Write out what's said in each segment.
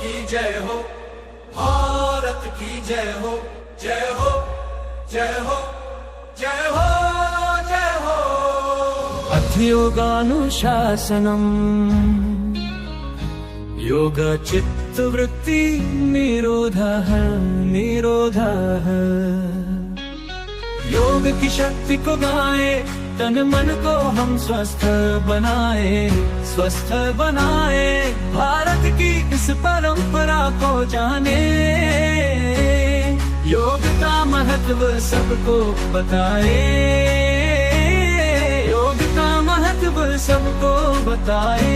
की जय हो, भारत की जय हो, जय हो, जय हो, जय हो, जय हो। अध्ययोगानुशासनम् योग चित्तवृत्ति निरोधः निरोधः। योग की शक्ति को गाए, तन मन को हम स्वस्थ बनाए, स्वस्थ बनाए। भारत की इस परंपरा को जाने, योग का महत्व सबको बताए, योग का महत्व सबको बताए।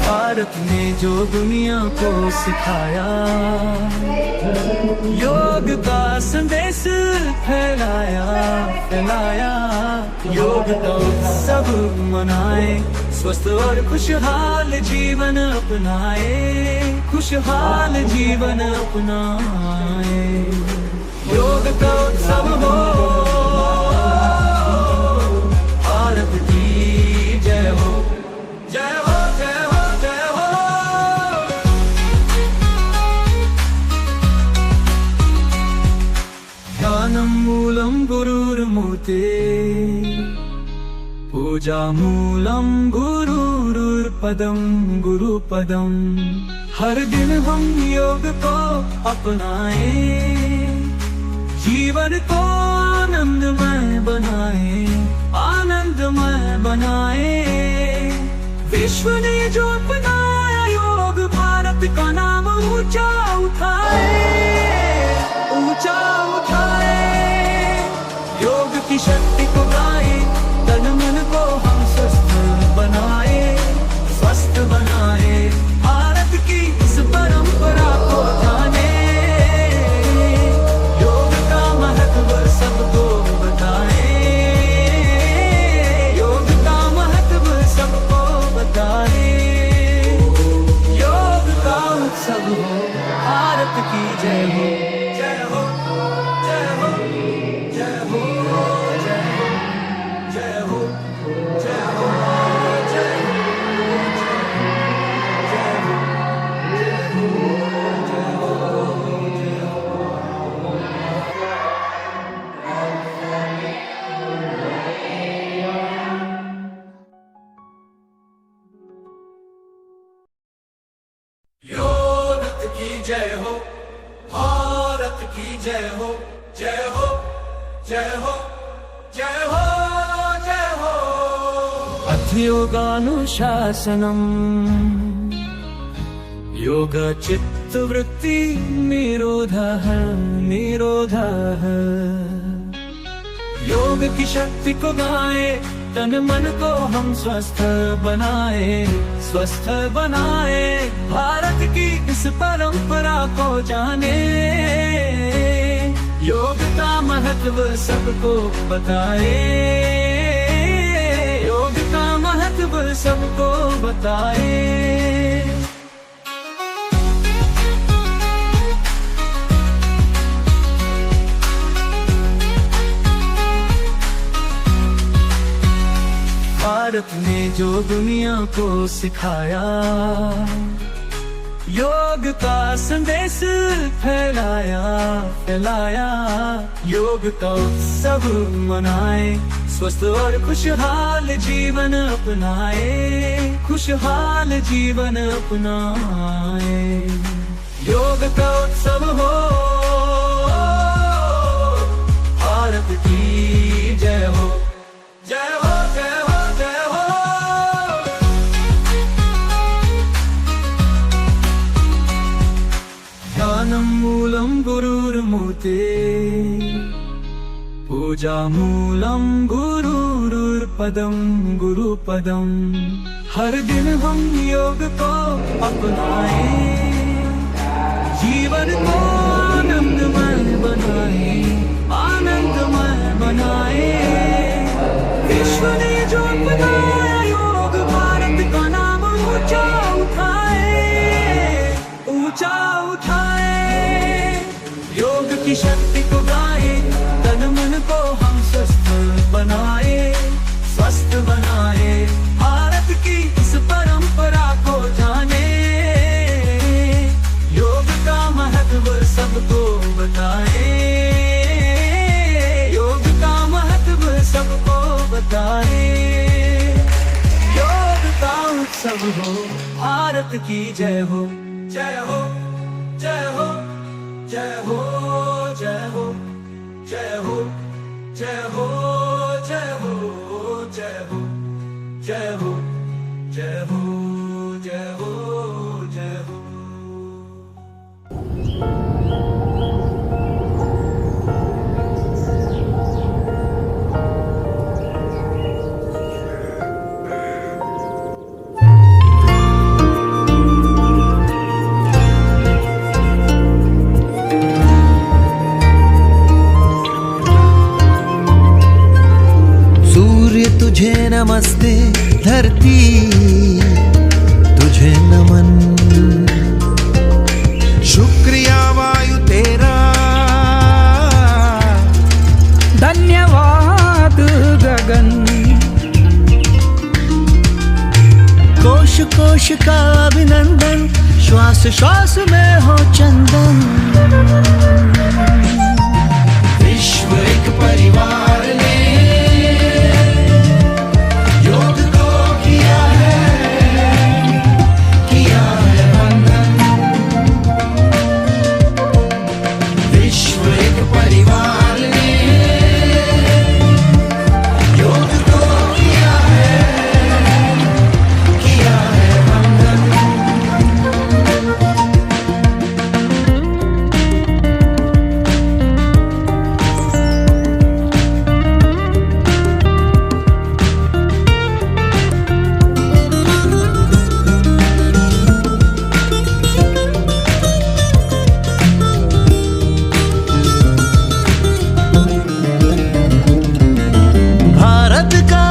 भारत ने जो दुनिया को सिखाया, योग का संदेश फैलाया फैलाया। योग का उत्सव मनाए, स्वस्थ और खुशहाल जीवन अपनाए, खुशहाल जीवन अपनाए। योग का उत्सव हो, भारत की जय हो, जय हो, जय हो, जय हो। ध्यानं मूलं गुरुर्मूर्ते, पूजा मूलं गुरुर्पदं गुरुपदं। हर दिन हम योग को अपनाए, जीवन को आनंदमय बनाए, आनंदमय बनाए। विश्व ने जो अपनाया योग, भारत का नाम ऊंचा उठाए, ऊंचा उठाए। योग की शक्ति को गाए, तन मन को हम स्वस्थ बनाए, स्वस्थ बनाए। भारत की इस परंपरा को जाने, योग का महत्व सबको बताए, योग का महत्व सबको बताए। योग का उत्सव हो, भारत की जय हो, जय हो, जय हो, जय हो, जय हो, जय हो, जय हो, जय हो, जय हो, जय हो, जय हो। योग की जय हो, भारत की जय हो, जय हो, जय हो, जय हो, जय हो। अध्ययोगानुशासनम् योग चित्तवृत्ति निरोधः निरोधः। योग की शक्ति को गाए, तन मन को हम स्वस्थ बनाए, स्वस्थ बनाए। भारत की इस परंपरा को जाने, योग का महत्व सबको बताए, योग का महत्व सबको बताए। भारत ने जो दुनिया को सिखाया, योग का संदेश फैलाया फैलाया। योग का उत्सव मनाए, स्वस्थ और खुशहाल जीवन अपनाए, खुशहाल जीवन अपनाए। योग का उत्सव हो, भारत की जय हो, जय हो, जय हो, जय हो। ध्यानं मूलं गुरुर्मूर्ते, पूजा मूलं गुरुर्पदं गुरुपदं। हर दिन हम योग को अपनाए, जीवन को आनंदमय बनाए, आनंदमय बनाए। विश्व ने जो अपनाया योग, भारत का नाम ऊंचा उठाए, ऊंचा उठाए। योग की शक्ति को सबको बताए, योग का महत्व सबको बताए। योग का उत्सव हो, भारत की जय हो। जय हो जय हो जय हो जय हो जय हो जय हो जय हो जय हो जय हो जय हो जय हो जय हो। सूर्य तुझे नमस्ते, धरती तुझे नमन। शुक्रिया वायु तेरा, धन्यवाद गगन। कोश कोश का अभिनंदन, श्वास श्वास में हो चंदन। विश्व एक परिवार ने योग को किया है वंदन। विश्व एक परिवार ने योग को किया है वंदन। भारत का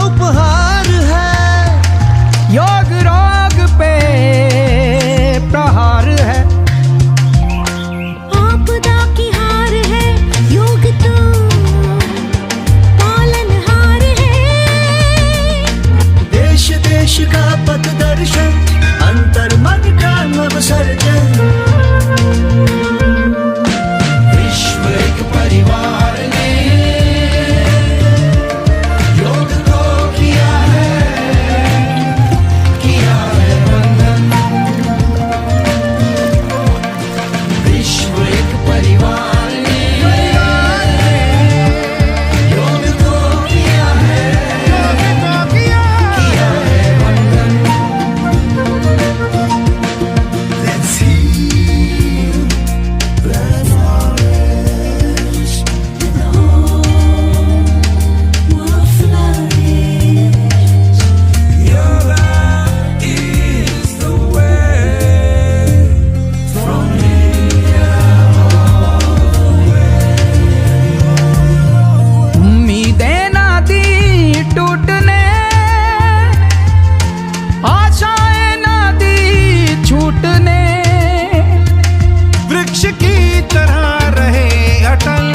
उपहार है, योग रोग पे प्रहार है। आपदा की हार है, योग तो पालनहार है। देश देश का पथ दर्शन, अंतर मन का नव सर्जन। विश्व एक परिवार ने योग को किया है वंदन। विश्व एक परिवार ने योग को किया है वंदन। Let's heal the forest, will flourish. Yoga is the way from उम्मीदें ना दी टूटने, आशाएं ना दी छूटने। वृक्ष की तरह रहे अटल,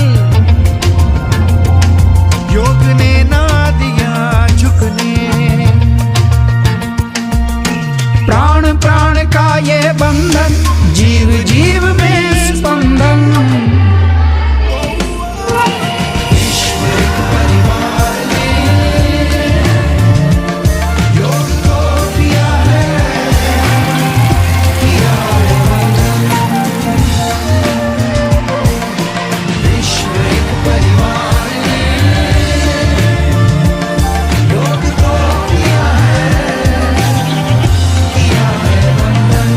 योग ने ना दिया झुकने। प्राण प्राण का ये बंधन, जीव जीव में स्पंदन। विश्व एक परिवार ने योग को किया है वंदन। विश्व एक परिवार ने योग को किया है वंदन।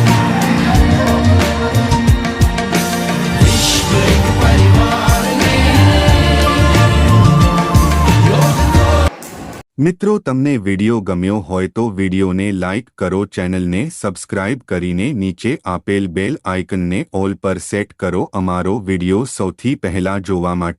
विश्व एक परिवार ने મિત્રો તમને વિડિયો ગમ્યો હોય તો વિડિયોને લાઇક કરો, ચેનલને સબસ્ક્રાઇબ કરીને નીચે આપેલ બેલ આઇકનને ઓલ પર સેટ કરો અમારો વિડિયો સૌથી પહેલા જોવા માટે।